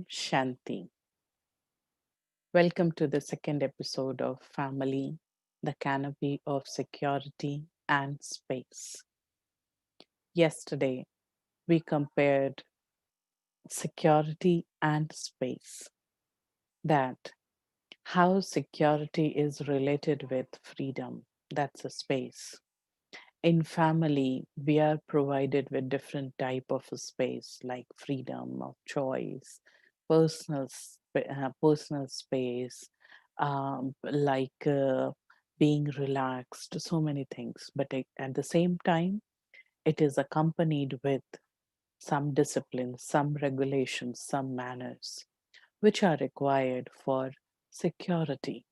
Om Shanti. Welcome to the second episode of Family, the Canopy of Security and Space. Yesterday, we compared security and space, that how security is related with freedom. That's a space. In family, we are provided with different type of a space like freedom of choice, personal space, being relaxed, so many things. But at the same time, it is accompanied with some discipline, some regulations, some manners, which are required for security.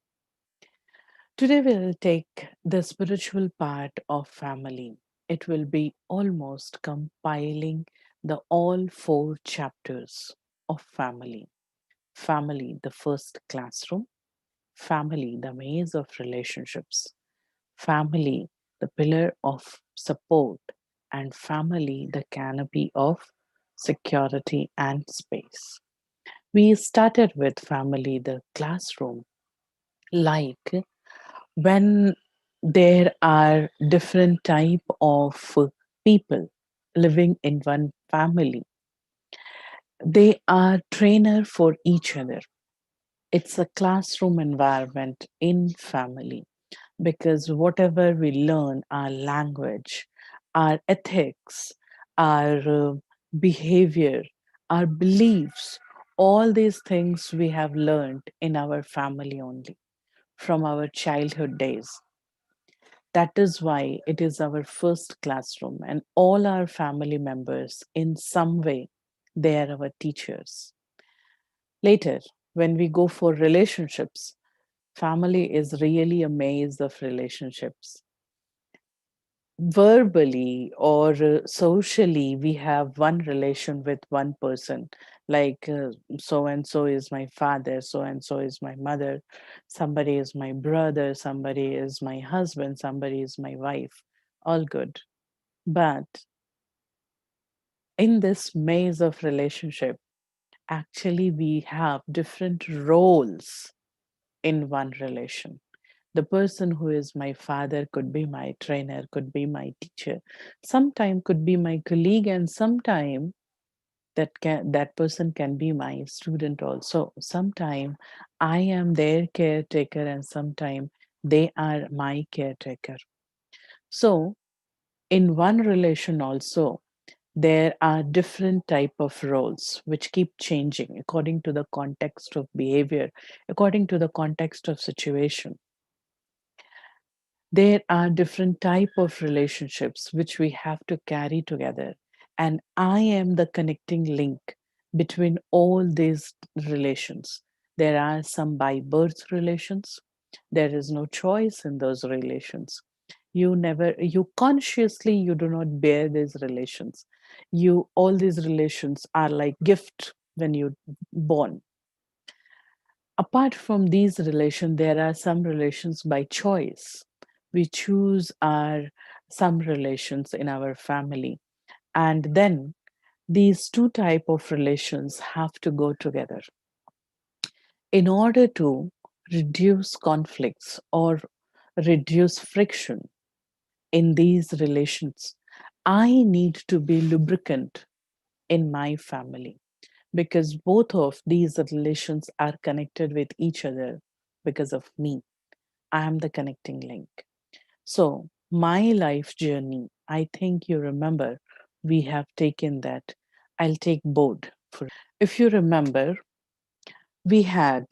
Today, we'll take the spiritual part of family. It will be almost compiling the all four chapters of family. Family, the first classroom. Family, the maze of relationships. Family, the pillar of support. And family, the canopy of security and space. We started with family, the classroom, like when there are different type of people living in one family, they are trainer for each other. It's a classroom environment in family, because whatever we learn, our language, our ethics, our behavior, our beliefs, all these things we have learned in our family only from our childhood days. That is why it is our first classroom, and all our family members, in some way, they are our teachers. Later, when we go for relationships, family is really a maze of relationships. Verbally or socially, we have one relation with one person, like so and so is my father, so and so is my mother, somebody is my brother, somebody is my husband, somebody is my wife. All good. But in this maze of relationship, actually we have different roles in one relation. The person who is my father could be my trainer, could be my teacher, sometime could be my colleague, and sometime that person can be my student also. Sometime I am their caretaker, and sometime they are my caretaker. So in one relation also, there are different type of roles which keep changing according to the context of behavior, according to the context of situation. There are different type of relationships which we have to carry together, and I am the connecting link between all these relations. There are some by birth relations. There is no choice in those relations. You consciously, you do not bear these relations. You All these relations are like gift when you born. Apart from these relations, there are some relations by choice. We choose our some relations in our family, and then these two type of relations have to go together in order to reduce conflicts or reduce friction in these relations. I need to be lubricant in my family, because both of these relations are connected with each other because of me. I am the connecting link. So, my life journey, I think you remember, we have taken that. I'll take board. If you remember, we had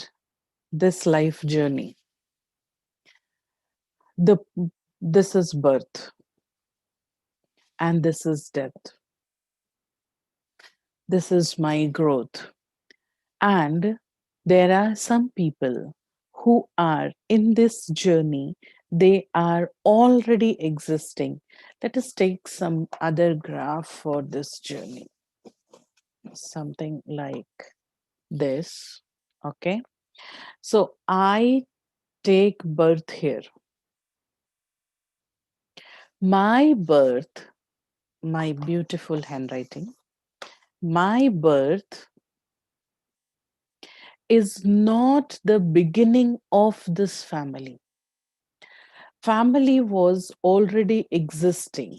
this life journey. The This is birth and this is death. This is my growth. And there are some people who are in this journey, they are already existing. Let us take some other graph for this journey, something like this. Okay. So I take birth here. My birth, my beautiful handwriting, my birth is not the beginning of this family. Family was already existing.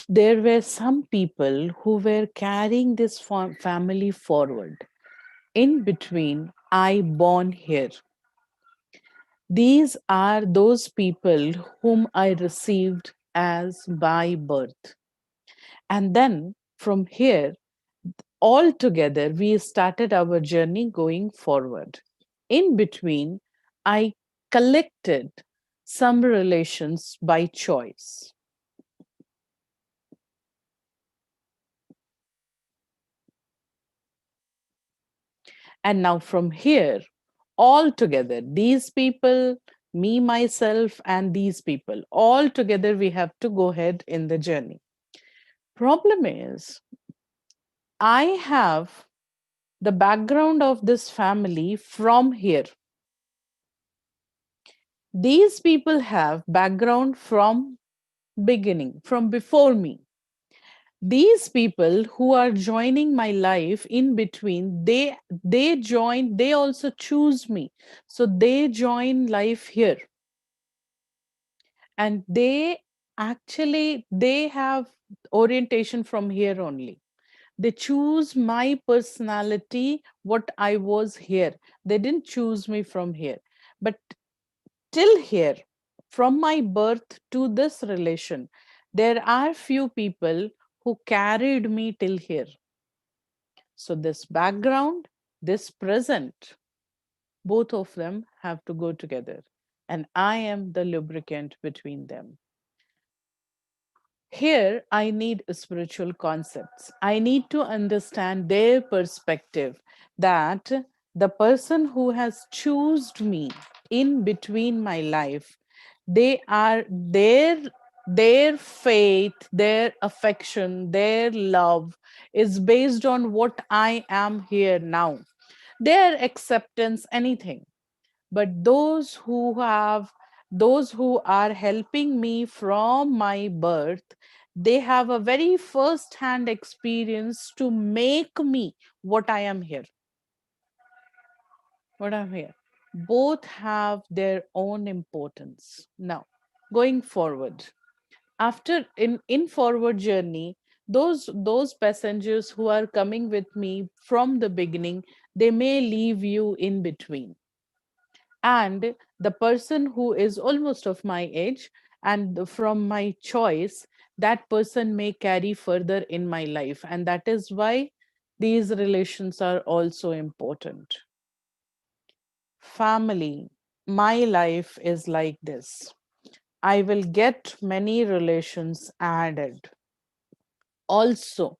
There were some people who were carrying this family forward. In between, I born here. These are those people whom I received as by birth. And then from here, all together, we started our journey going forward. In between, I collected some relations by choice. And now from here, all together, these people, me, myself, and these people, all together, we have to go ahead in the journey. Problem is, I have the background of this family from here. These people have background from beginning, from before me. These people who are joining my life in between, they join, they also choose me. So they join life here. And they have orientation from here only. They choose my personality, what I was here. They didn't choose me from here. But till here, from my birth to this relation, there are few people who carried me till here. So this background, this present, both of them have to go together. And I am the lubricant between them. Here, I need spiritual concepts. I need to understand their perspective that the person who has chosen me in between my life, they are their faith, their affection, their love is based on what I am here now. Their acceptance, anything. But those who are helping me from my birth, they have a very first hand experience to make me what I am here, what I'm here. Both have their own importance. Now going forward, after in forward journey, those passengers who are coming with me from the beginning, they may leave you in between. And the person who is almost of my age and from my choice, that person may carry further in my life, and that is why these relations are also important. Family, my life is like this. I will get many relations added. Also,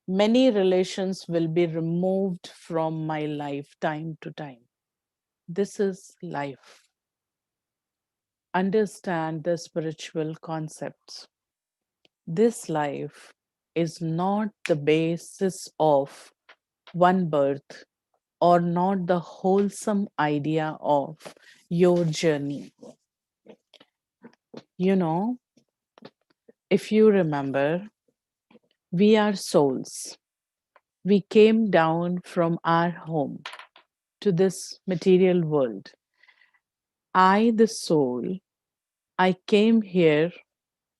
many relations will be removed from my life time to time. This is life. Understand the spiritual concepts. This life is not the basis of one birth or not the wholesome idea of your journey. You know, if you remember, we are souls. We came down from our home to this material world. I, the soul, I came here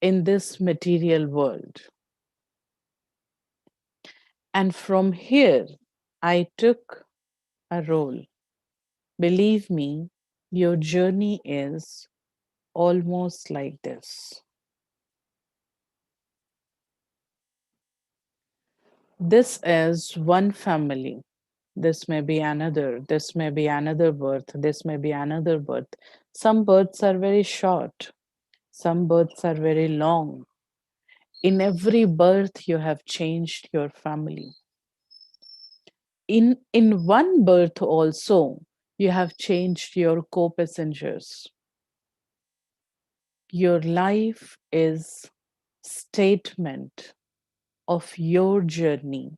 in this material world. And from here, I took a role. Believe me, your journey is almost like this. This is one family. This may be another. This may be another birth. This may be another birth. Some births are very short. Some births are very long. In every birth, you have changed your family. In one birth also, you have changed your co-passengers. Your life is statement of your journey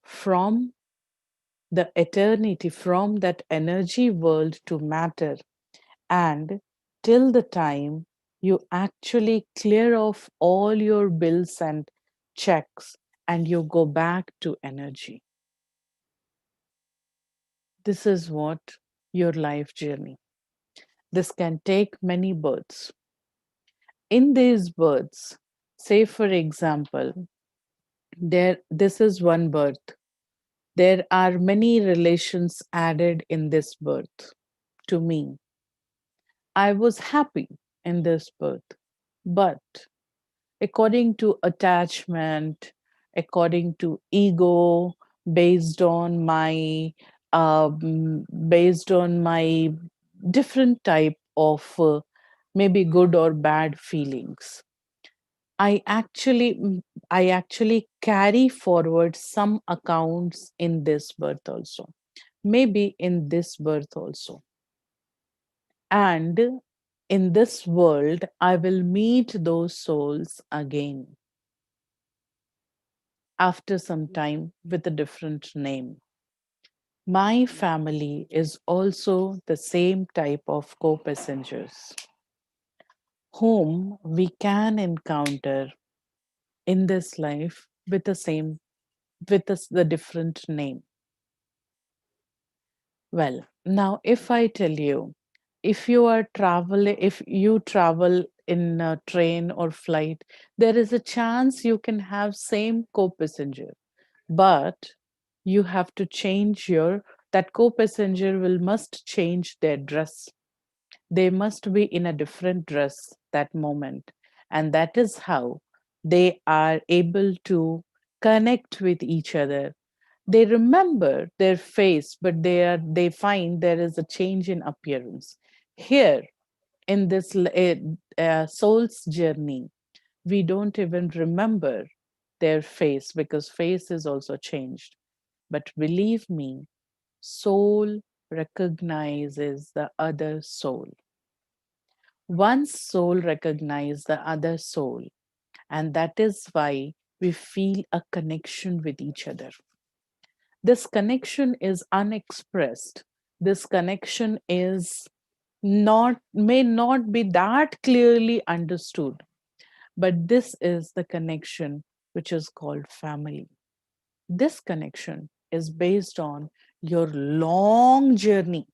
from the eternity, from that energy world to matter, and till the time you actually clear off all your bills and checks and you go back to energy. This is what your life journey. This can take many births. In these births, say for example, this is one birth. There are many relations added in this birth to me. I was happy in this birth, but according to attachment, according to ego, based on my based on my different type of maybe good or bad feelings. I actually I actually carry forward some accounts in this birth also, maybe in this birth also. And in this world, I will meet those souls again after some time with a different name. My family is also the same type of co passengers whom we can encounter in this life with the same, with the different name. Well, now if I tell you, if you travel in a train or flight, there is a chance you can have same co-passenger, but you have to change your that co-passenger will must change their dress. They must be in a different dress that moment, and that is how they are able to connect with each other. They remember their face, but they find there is a change in appearance. Here in this soul's journey, we don't even remember their face because face is also changed. But believe me, soul recognizes the other soul. One soul recognizes the other soul, and that is why we feel a connection with each other. This connection is unexpressed. This connection is not may not be that clearly understood, but this is the connection which is called family. This connection is based on your long journey.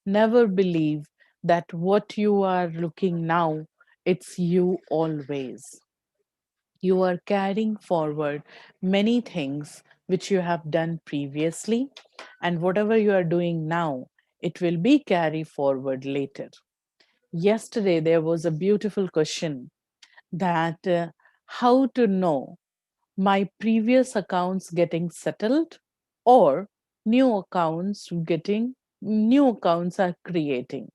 Never believe that what you are looking now, it's you always. You are carrying forward many things which you have done previously, and whatever you are doing now, it will be carried forward later. Yesterday, there was a beautiful question that how to know my previous accounts getting settled or new accounts are creating.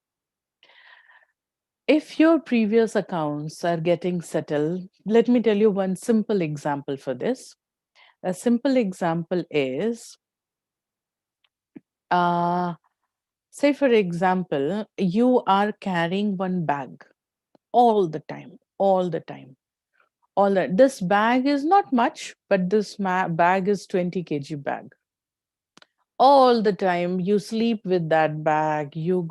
If your previous accounts are getting settled, let me tell you one simple example for this. A simple example is, uh, say, for example, you are carrying one bag all the time, all the time. All that. This bag is not much, but this bag is 20 kg bag. All the time, you sleep with that bag, you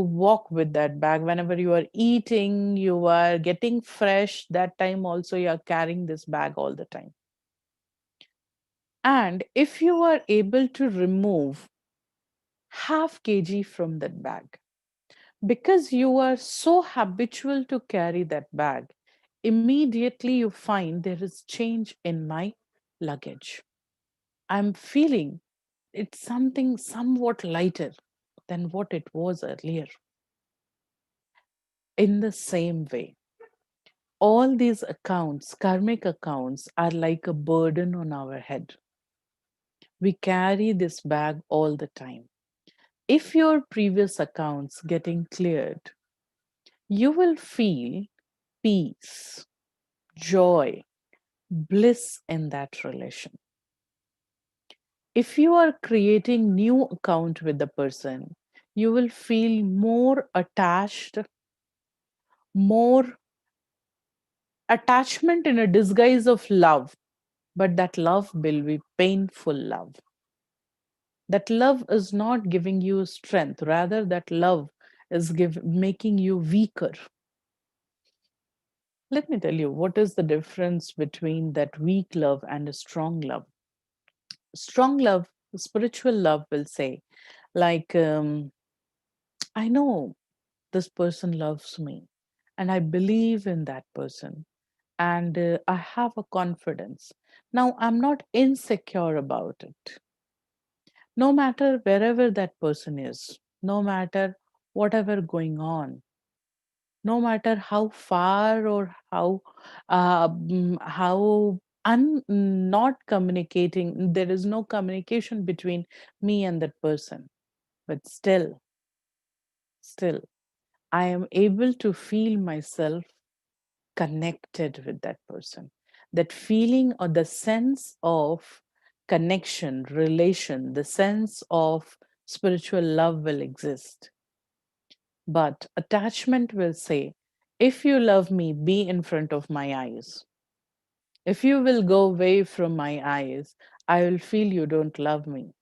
walk with that bag. Whenever you are eating, you are getting fresh. That time also, you are carrying this bag all the time. And if you are able to remove half kg from that bag, because you are so habitual to carry that bag, immediately you find there is change in my luggage. I'm feeling it's something somewhat lighter than what it was earlier. In the same way, all these accounts, karmic accounts, are like a burden on our head. We carry this bag all the time. If your previous accounts getting cleared, you will feel peace, joy, bliss in that relation. If you are creating new account with the person, you will feel more attached, more attachment in a disguise of love, but that love will be painful love. That love is not giving you strength, rather that love is making you weaker. Let me tell you what is the difference between that weak love and a strong love. Strong love, spiritual love will say, like, I know this person loves me and I believe in that person and I have a confidence. Now, I'm not insecure about it. No matter wherever that person is, no matter whatever going on, no matter how far or how not communicating, there is no communication between me and that person, but still, I am able to feel myself connected with that person. That feeling or the sense of connection, relation, the sense of spiritual love will exist. But attachment will say, if you love me, be in front of my eyes. If you will go away from my eyes, I will feel you don't love me.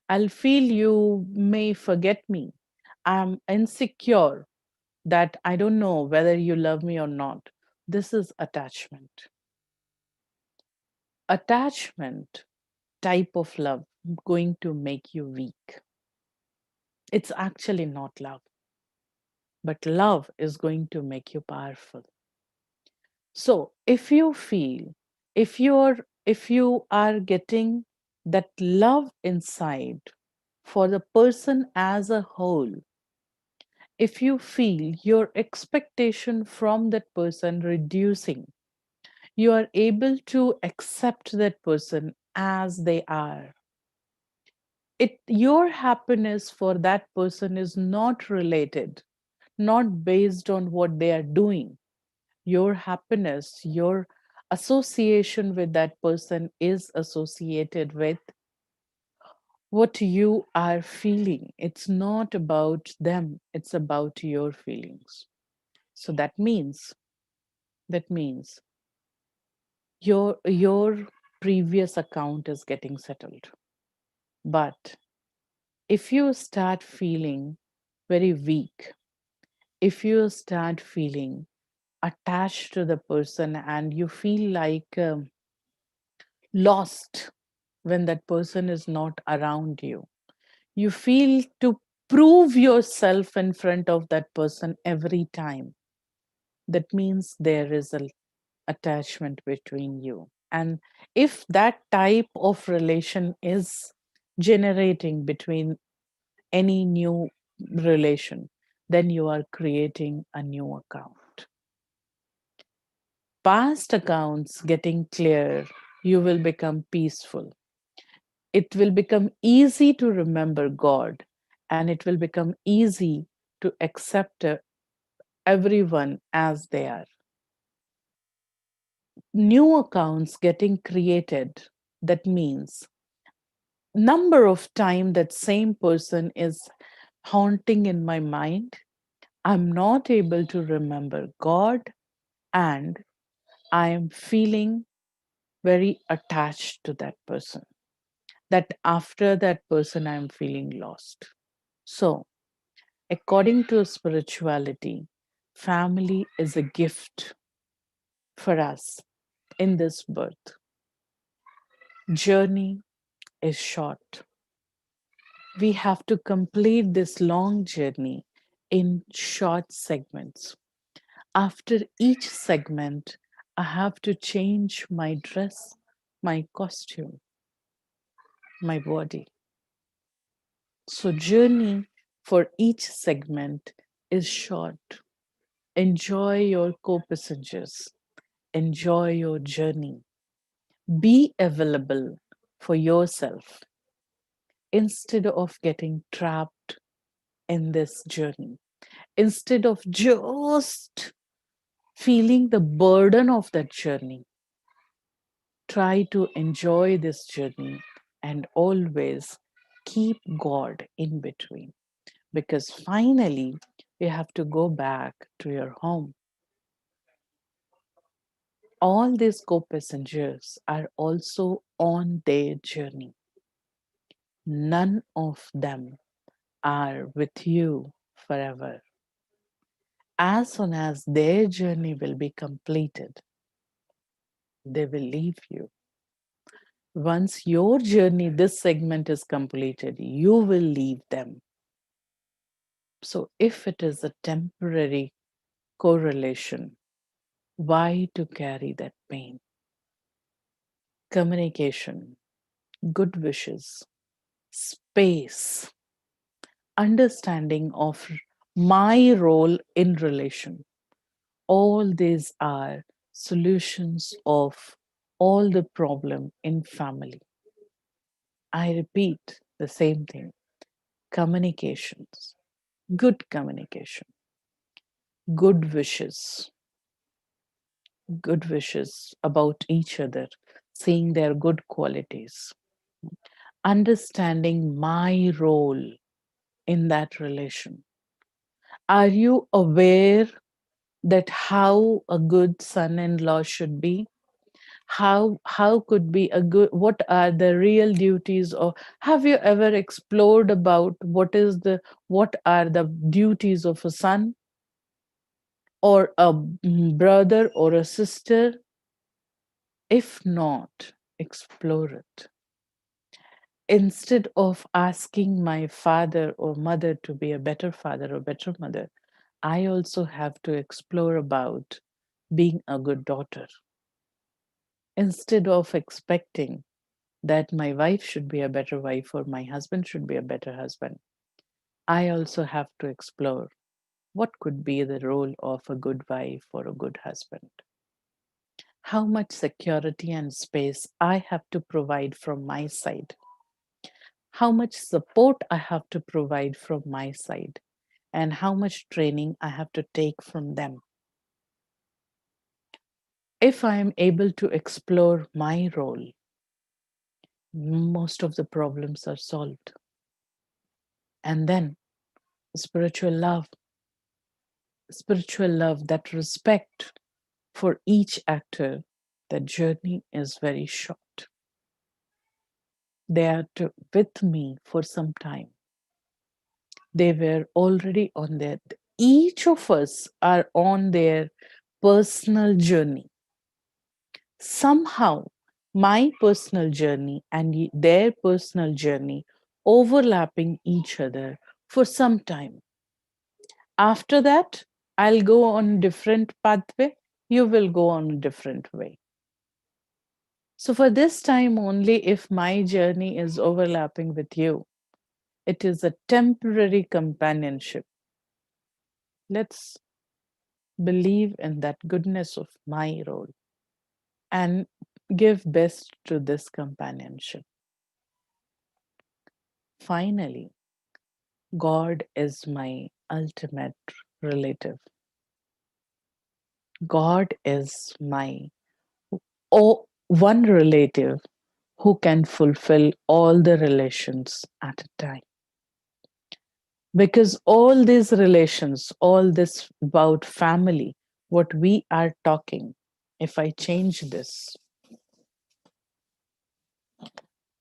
I'll feel you may forget me. I'm insecure that I don't know whether you love me or not. This is attachment. Attachment type of love going to make you weak. It's actually not love, but love is going to make you powerful. So if you are getting that love inside for the person as a whole, if you feel your expectation from that person reducing, you are able to accept that person as they are. Your happiness for that person is not related, not based on what they are doing. Your happiness, your association with that person is associated with what you are feeling. It's not about them, it's about your feelings. So that means your previous account is getting settled. But if you start feeling very weak, if you start feeling attached to the person and you feel like lost when that person is not around you, you feel to prove yourself in front of that person every time, that means there is a attachment between you. And if that type of relation is generating between any new relation, then you are creating a new account. Past accounts getting clear, you will become peaceful. It will become easy to remember God, and it will become easy to accept everyone as they are. New accounts getting created, that means number of time that same person is haunting in my mind, I'm not able to remember God, and I am feeling very attached to that person. That after that person, I'm feeling lost. So, according to spirituality, family is a gift for us in this birth. Journey is short. We have to complete this long journey in short segments. After each segment, I have to change my dress, my costume, my body. So, journey for each segment is short. Enjoy your co passengers, enjoy your journey. Be available for yourself instead of getting trapped in this journey. Instead of just feeling the burden of that journey, try to enjoy this journey and always keep God in between, because finally you have to go back to your home. All these co passengers are also on their journey. None of them are with you forever. As soon as their journey will be completed, they will leave you. Once your journey, this segment is completed, you will leave them. So, if it is a temporary correlation, why to carry that pain? Communication, good wishes, space, understanding of my role in relation. All these are solutions of all the problem in family. I repeat the same thing. Communications, good communication, good good wishes about each other, seeing their good qualities, understanding my role in that relation. Are you aware that how a good son-in-law should be? How could be a good, what are the real duties, or have you ever explored about what are the duties of a son or a brother or a sister? If not, explore it. Instead of asking my father or mother to be a better father or better mother, I also have to explore about being a good daughter. Instead of expecting that my wife should be a better wife or my husband should be a better husband, I also have to explore what could be the role of a good wife or a good husband. How much security and space I have to provide from my side, how much support I have to provide from my side, and how much training I have to take from them. If I am able to explore my role, most of the problems are solved. And then spiritual love, that respect for each actor, the journey is very short. They are with me for some time. They were already on their, each of us are on their personal journey. Somehow, my personal journey and their personal journey overlapping each other for some time. After that, I'll go on a different pathway. You will go on a different way. So, for this time only, if my journey is overlapping with you, it is a temporary companionship. Let's believe in that goodness of my role and give best to this companionship. Finally, God is my ultimate relative. God is my one relative who can fulfill all the relations at a time. Because all these relations, all this about family, what we are talking, if I change this,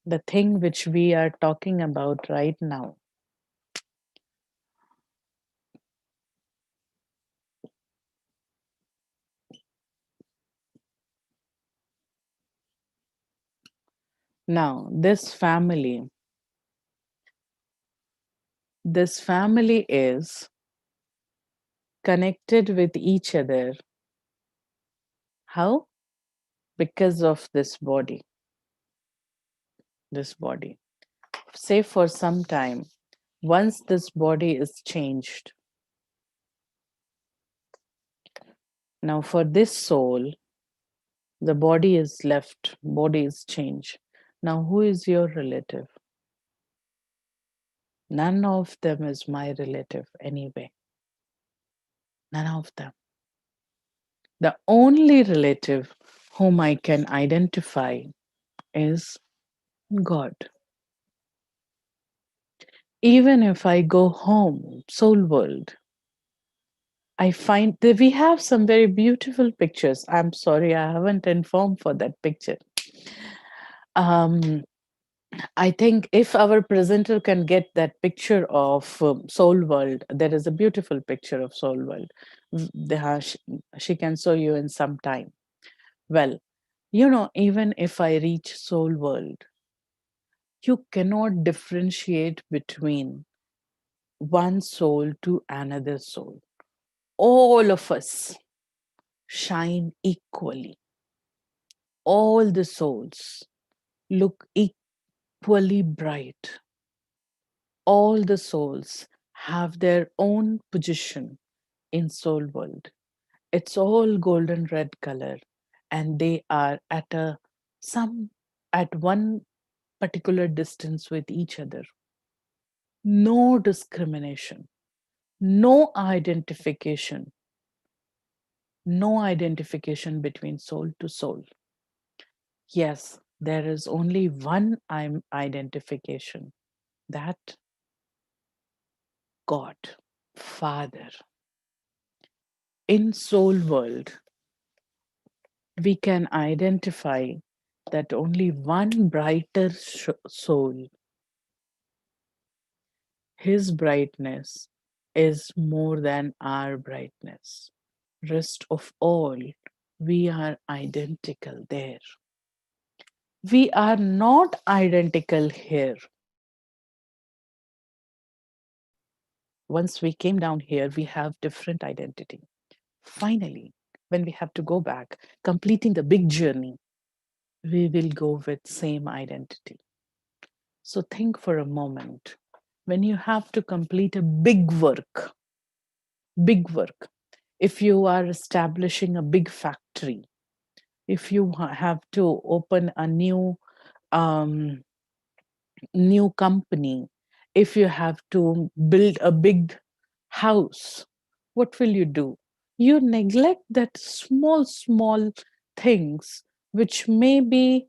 the thing which we are talking about right now, now this family is connected with each other. How? Because of this body. Say for some time, once this body is changed, now for this soul, the body is left, body is changed. Now, who is your relative? None of them is my relative anyway. None of them. The only relative whom I can identify is God. Even if I go home, soul world, I find that we have some very beautiful pictures. I'm sorry, I haven't informed for that picture. Um, I think if our presenter can get that picture of Soul World, there is a beautiful picture of Soul World. She can show you in some time. Well, even if I reach Soul World, you cannot differentiate between one soul to another soul. All of us shine equally. All the souls look equally bright. All the souls have their own position in soul world. It's all golden red color, and they are some at one particular distance with each other. No discrimination, no identification, no identification between soul to soul. Yes, there is only one identification, that God, Father. In soul world, we can identify that only one brighter soul, his brightness is more than our brightness. Rest of all, we are identical there. We are not identical here. Once we came down here, we have different identity. Finally, when we have to go back, completing the big journey, we will go with same identity. So think for a moment, when you have to complete a big work, if you are establishing a big factory, if you have to open a um, new company, if you have to build a big house, what will you do? You neglect that small things which may be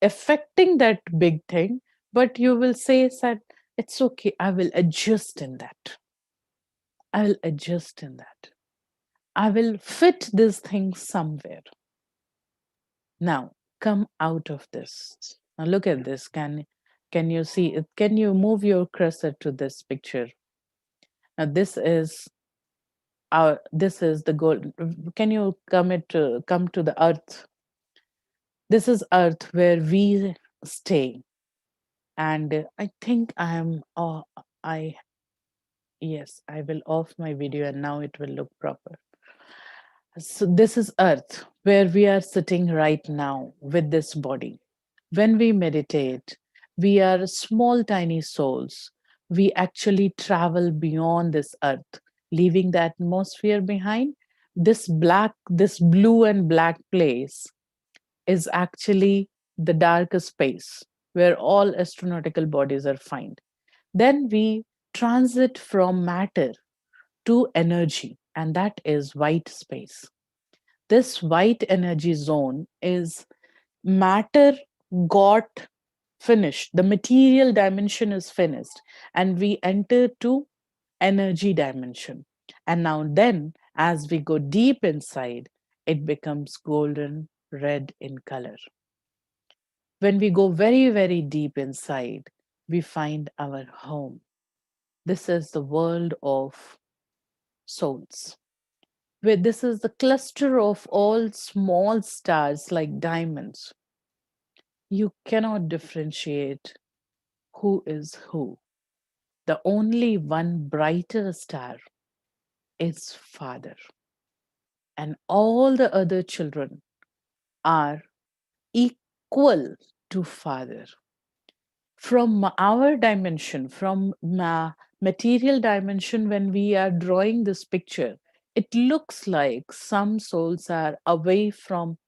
affecting that big thing, but you will say that it's okay, I will adjust in that. I will adjust in that. I will fit this thing somewhere. Now, come out of this. Now look at this. Can you see it? Can you move your cursor to this picture? Now this is the goal. Can you come to the earth? This is earth where we stay. And I think I yes, I will off my video and now it will look proper. So this is earth where we are sitting right now with this body. When we meditate, we are small, tiny souls. We actually travel beyond this earth, leaving the atmosphere behind. This blue and black place is actually the darkest space where all astronautical bodies are found. Then we transit from matter to energy, and that is white space. This white energy zone is matter got finished, the material dimension is finished, and we enter to energy dimension. And now then, as we go deep inside, it becomes golden red in color. When we go very deep inside, we find our home. This is the world of souls, where this is the cluster of all small stars like diamonds. You cannot differentiate who is who. The only one brighter star is Father, and all the other children are equal to Father. From our dimension, from material dimension, when we are drawing this picture, it looks like some souls are away from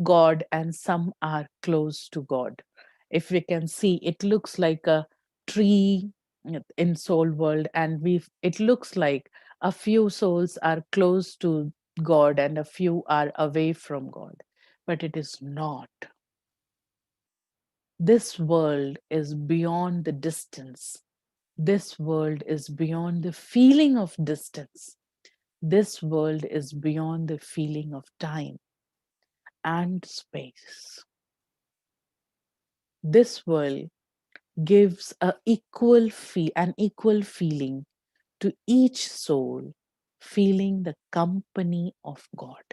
God and some are close to God. If we can see, it looks like a tree in soul world, and it looks like a few souls are close to God and a few are away from God. But it is not. This world is beyond the distance. This world is beyond the feeling of distance. This world is beyond the feeling of time and space. This world gives an equal feeling to each soul, feeling the company of God.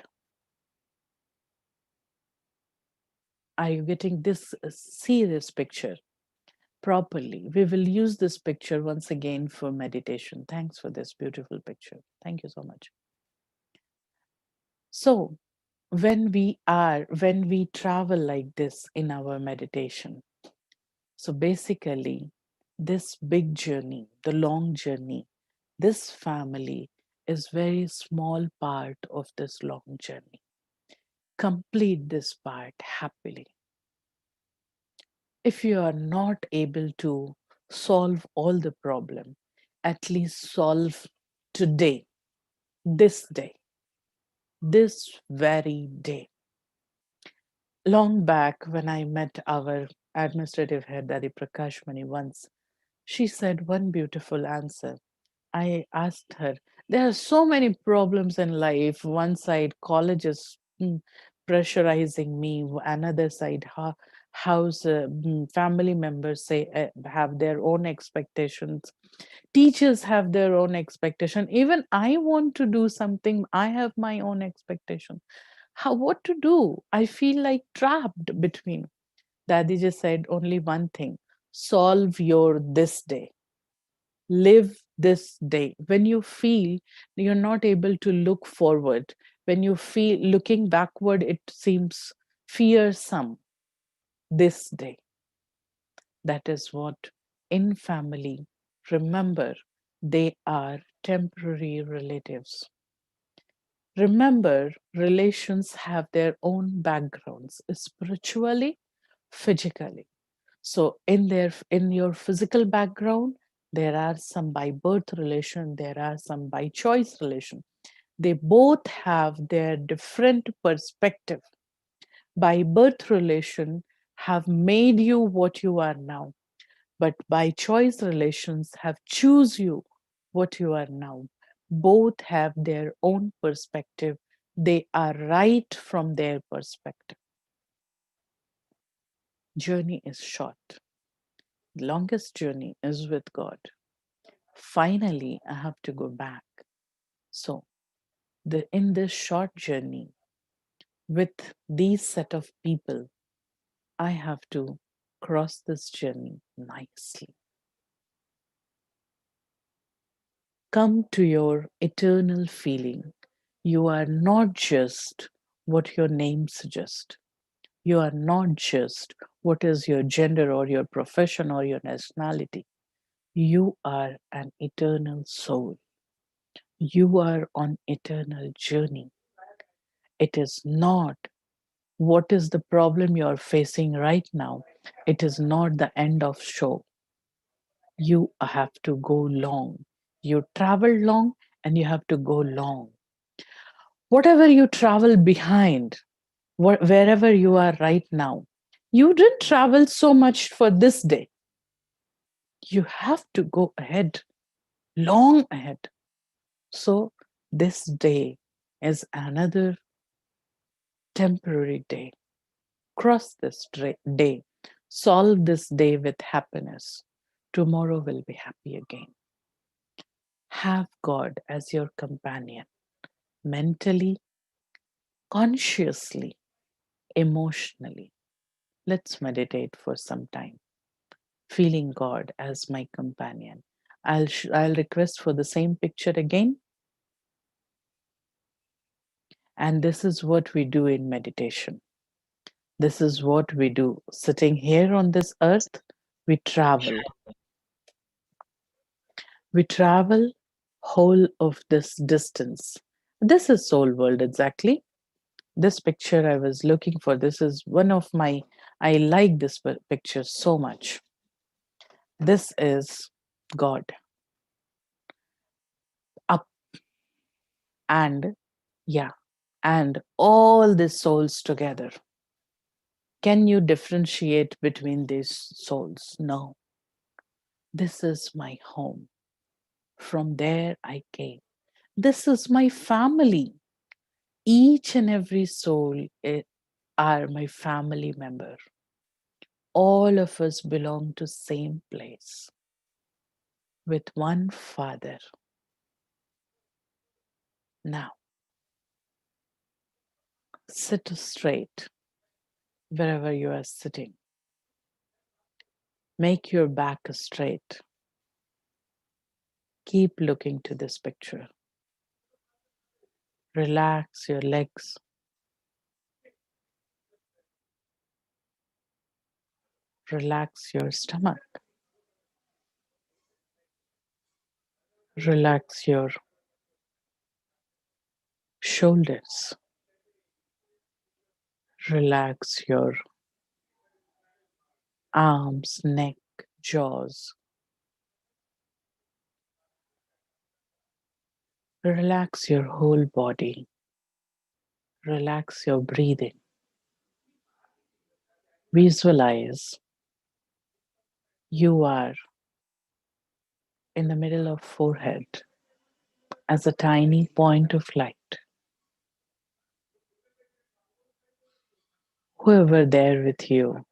Are you getting this? See this picture properly. We will use this picture once again for meditation. Thanks for this beautiful picture. Thank you so much. So, when we travel like this in our meditation, so basically, this big journey, the long journey, this family is very small part of this long journey. Complete this part happily. If you are not able to solve all the problem, at least solve today, this day, this very day. Long back, when I met our administrative head, Daddy Prakash Mani, once, she said one beautiful answer. I asked her, there are so many problems in life. One side, college is pressurizing me. Another side, house family members say have their own expectations. Teachers have their own expectation. Even I want to do something. I have my own expectation. What to do? I feel like trapped between. Daddy just said only one thing: solve your this day, live this day. When you feel you're not able to look forward, when you feel looking backward it seems fearsome, this day, that is what in family, remember, they are temporary relatives. Remember, relations have their own backgrounds, spiritually, physically. So in your physical background, there are some by birth relation, there are some by choice relation. They both have their different perspective. By birth relation have made you what you are now, but by choice relations have choose you what you are now. Both have their own perspective. They are right from their perspective. Journey is short. Longest journey is with God. Finally, I have to go back. So, in this short journey with these set of people, I have to cross this journey nicely. Come to your eternal feeling. You are not just what your name suggests. You are not just what is your gender or your profession or your nationality. You are an eternal soul. You are on eternal journey. It is not what is the problem you are facing right now. It is not the end of show. You have to go long. You travel long and you have to go long. Whatever you travel behind, wherever you are right now, you didn't travel so much for this day. You have to go ahead, long ahead. So this day is another temporary day. Cross this day. Solve this day with happiness. Tomorrow will be happy again. Have God as your companion, mentally, consciously, emotionally. Let's meditate for some time, feeling God as my companion. I'll request for the same picture again. And this is what we do in meditation. This is what we do. Sitting here on this earth, we travel. We travel whole of this distance. This is soul world exactly. This picture I was looking for. This is one of my, I like this picture so much. This is God up and yeah, and all these souls together. Can you differentiate between these souls? No. This is my home. From there I came. This is my family. Each and every soul are my family member. All of us belong to same place with one Father. Now, sit straight wherever you are sitting. Make your back straight. Keep looking to this picture. Relax your legs. Relax your stomach. Relax your shoulders. Relax your arms, neck, jaws. Relax your whole body. Relax your breathing. Visualize you are in the middle of forehead as a tiny point of light. Whoever there with you,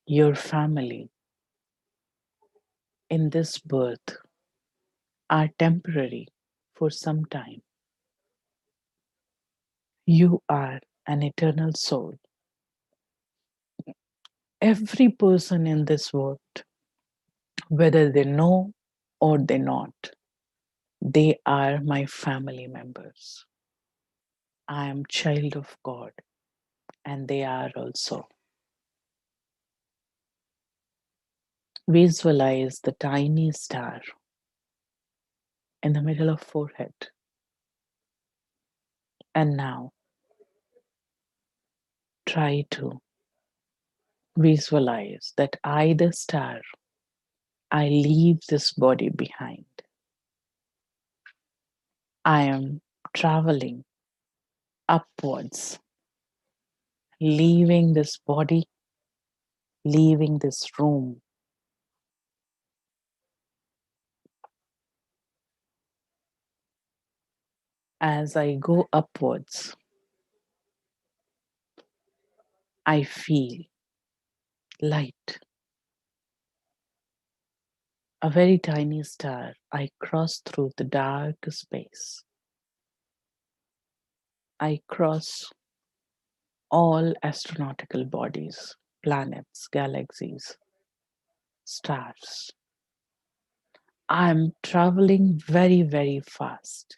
your family in this birth are temporary for some time. You are an eternal soul. Every person in this world, whether they know or they not, they are my family members. I am child of God and they are also. Visualize the tiny star in the middle of forehead. And now try to visualize that I, the star, I leave this body behind. I am traveling upwards, leaving this body, leaving this room. As I go upwards, I feel light. A very tiny star, I cross through the dark space. I cross all astronautical bodies, planets, galaxies, stars. I'm traveling very, very fast.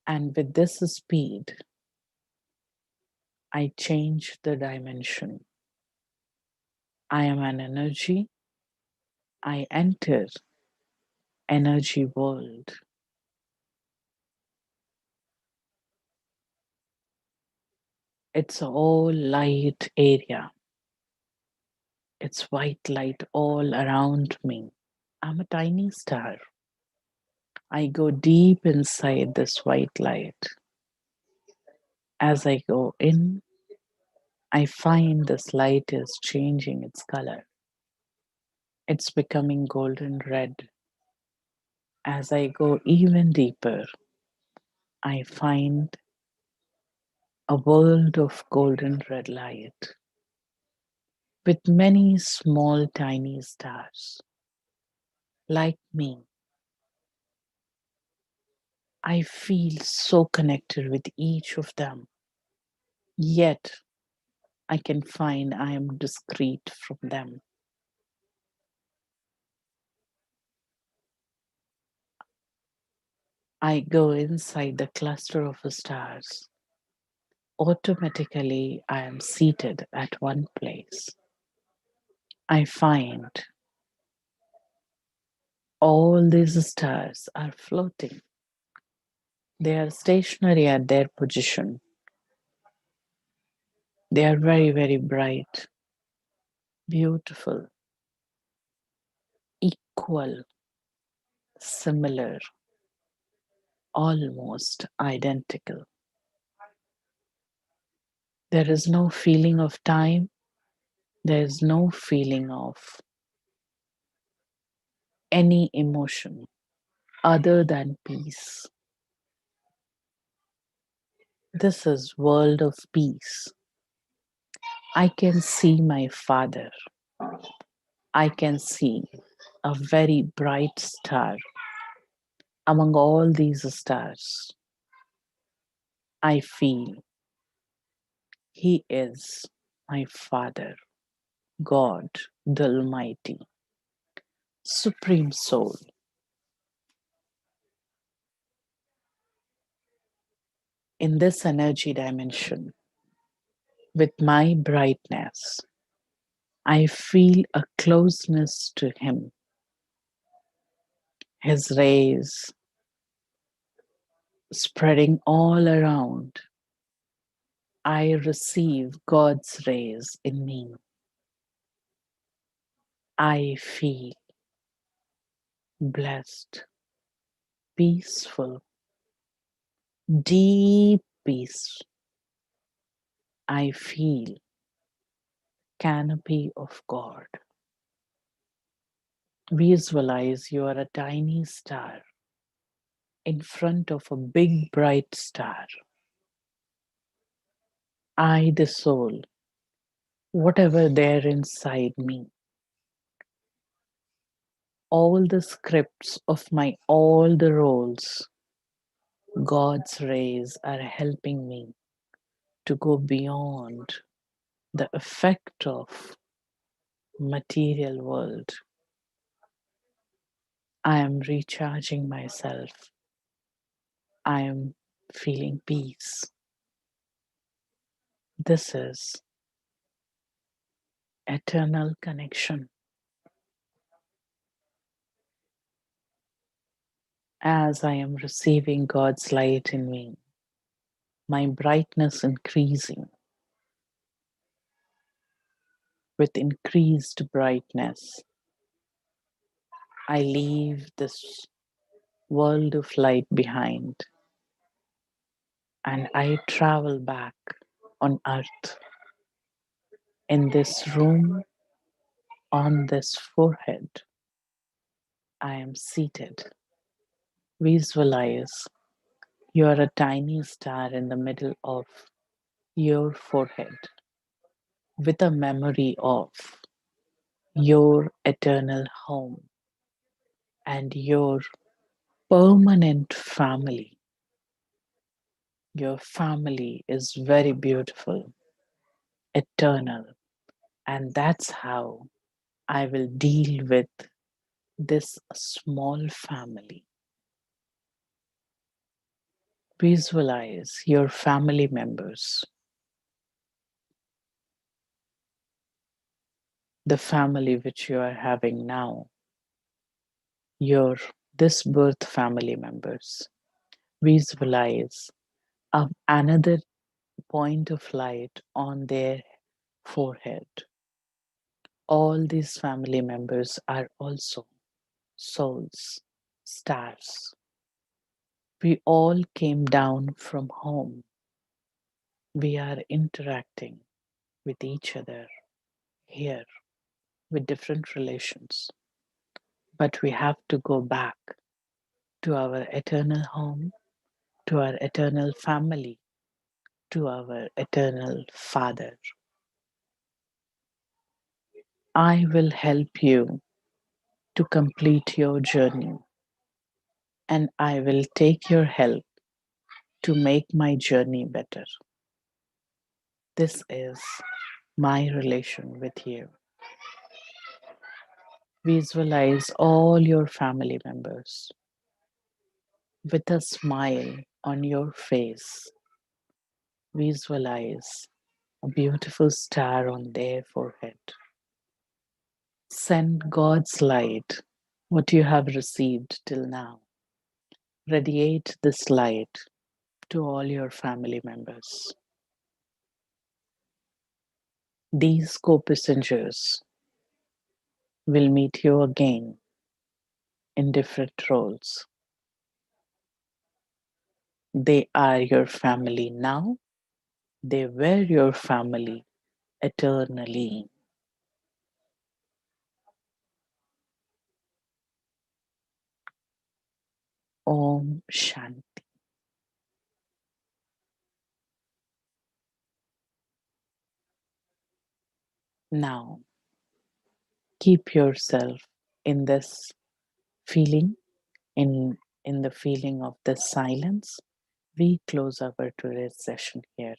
And with this speed, I change the dimension. I am an energy. I enter energy world. It's all light area. It's white light all around me. I'm a tiny star. I go deep inside this white light. As I go in, I find this light is changing its color. It's becoming golden red. As I go even deeper, I find a world of golden red light with many small, tiny stars like me. I feel so connected with each of them, yet I can find I am discrete from them. I go inside the cluster of stars. Automatically, I am seated at one place. I find all these stars are floating. They are stationary at their position. They are very, very bright, beautiful, equal, similar, almost identical. There is no feeling of time. There is no feeling of any emotion other than peace. This is world of peace. I can see my father. I can see a very bright star among all these stars. I feel he is my Father, God, the Almighty, Supreme Soul. In this energy dimension, with my brightness, I feel a closeness to Him. His rays spreading all around. I receive God's rays in me. I feel blessed, peaceful, deep peace. I feel canopy of God. Visualize you are a tiny star in front of a big bright star. I, the soul, whatever there inside me, all the scripts of my all the roles, God's rays are helping me to go beyond the effect of material world. I am recharging myself. I am feeling peace. This is eternal connection. As I am receiving God's light in me, my brightness increasing. With increased brightness, I leave this world of light behind and I travel back on earth in this room on this forehead. I am seated. Visualize you are a tiny star in the middle of your forehead with a memory of your eternal home and your permanent family. Your family is very beautiful, eternal, and that's how I will deal with this small family. Visualize your family members, the family which you are having now, your this birth family members. Visualize another point of light on their forehead. All these family members are also souls, stars. We all came down from home. We are interacting with each other here with different relations. But we have to go back to our eternal home, to our eternal family, to our eternal Father. I will help you to complete your journey, and I will take your help to make my journey better. This is my relation with you. Visualize all your family members with a smile on your face. Visualize a beautiful star on their forehead. Send God's light, what you have received till now. Radiate this light to all your family members. These co-passengers will meet you again in different roles. They are your family now. They were your family eternally. Om Shanti. Now, keep yourself in this feeling, in the feeling of this silence. We close our today's session here.